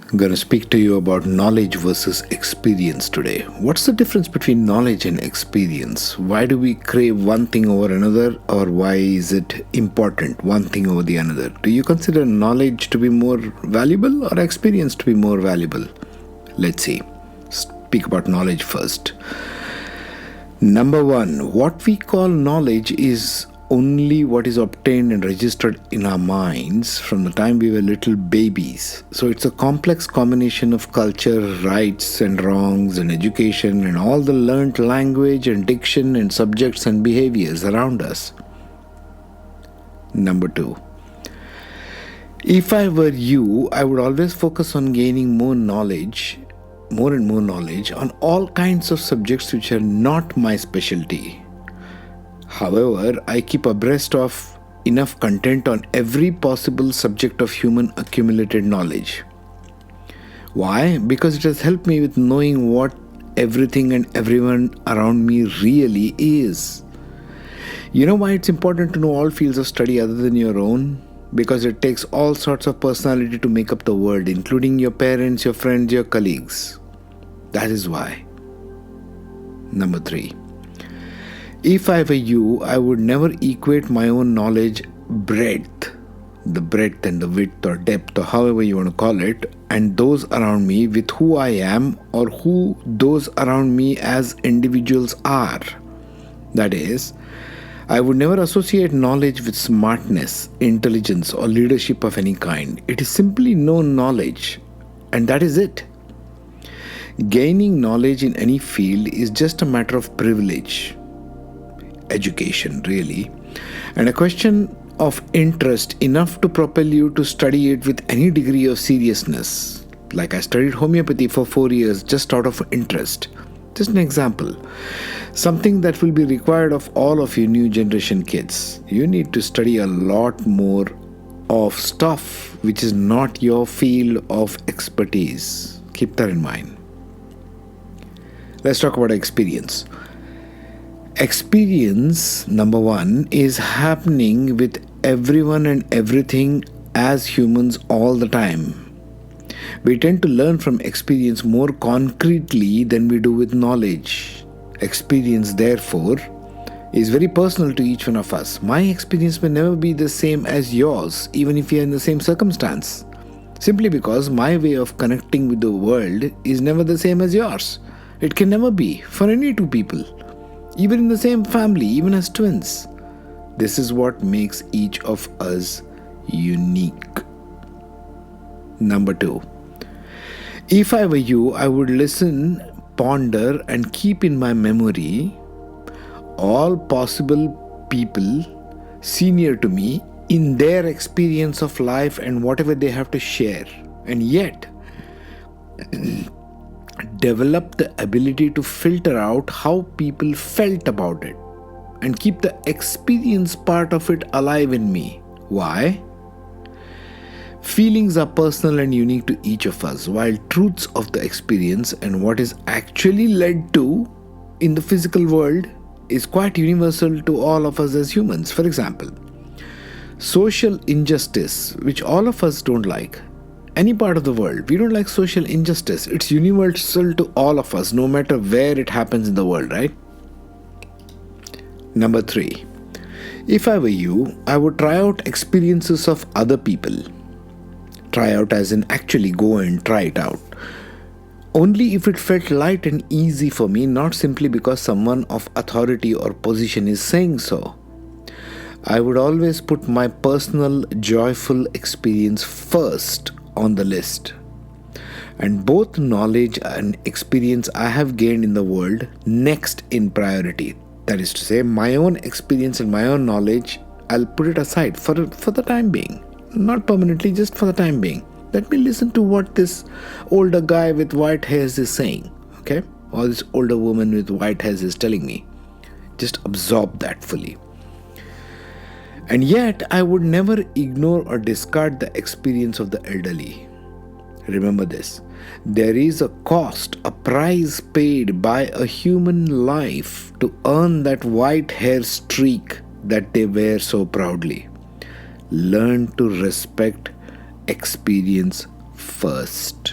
I'm going to speak to you about knowledge versus experience today. What's the difference between knowledge and experience? Why do we crave one thing over another, or why is it important one thing over the another? Do you consider knowledge to be more valuable or experience to be more valuable? Let's see. Speak about knowledge first. Number one, what we call knowledge is only what is obtained and registered in our minds from the time we were little babies. So it's a complex combination of culture, rights and wrongs and education and all the learnt language and diction and subjects and behaviors around us. Number two, if I were you, I would always focus on gaining more and more knowledge on all kinds of subjects which are not my specialty. However, I keep abreast of enough content on every possible subject of human accumulated knowledge. Why? Because it has helped me with knowing what everything and everyone around me really is. You know why it's important to know all fields of study other than your own? Because it takes all sorts of personality to make up the world, including your parents, your friends, your colleagues. That is why. Number three. If I were you, I would never equate my own knowledge breadth, the breadth and the width or depth or however you want to call it, and those around me with who I am or who those around me as individuals are. That is, I would never associate knowledge with smartness, intelligence or leadership of any kind. It is simply known knowledge, and that is it. Gaining knowledge in any field is just a matter of privilege. Education, really, and a question of interest enough to propel you to study it with any degree of seriousness. Like I studied homeopathy for 4 years just out of interest. Just an example. Something that will be required of all of you new generation kids. You need to study a lot more of stuff which is not your field of expertise. Keep that in mind. Let's talk about experience. Experience, number one, is happening with everyone and everything as humans all the time. We tend to learn from experience more concretely than we do with knowledge. Experience, therefore, is very personal to each one of us. My experience may never be the same as yours, even if we are in the same circumstance. Simply because my way of connecting with the world is never the same as yours. It can never be for any two people. Even in the same family, even as twins. This is what makes each of us unique. Number two, if I were you, I would listen, ponder, and keep in my memory all possible people senior to me in their experience of life and whatever they have to share. And yet, develop the ability to filter out how people felt about it and keep the experience part of it alive in me. Why? Feelings are personal and unique to each of us, while truths of the experience and what is actually led to in the physical world is quite universal to all of us as humans. For example, social injustice, which all of us don't like. Any part of the world, we don't like social injustice. It's universal to all of us, no matter where it happens in the world, right? Number three, if I were you, I would try out experiences of other people. Try out as in actually go and try it out. Only if it felt light and easy for me, not simply because someone of authority or position is saying so. I would always put my personal joyful experience first on the list, and both knowledge and experience I have gained in the world next in priority. That is to say, my own experience and my own knowledge, I'll put it aside for the time being. Not permanently, just for the time being. Let me listen to what this older guy with white hairs is saying, okay? Or this older woman with white hairs is telling me. Just absorb that fully. And yet, I would never ignore or discard the experience of the elderly. Remember this. There is a cost, a price paid by a human life to earn that white hair streak that they wear so proudly. Learn to respect experience first.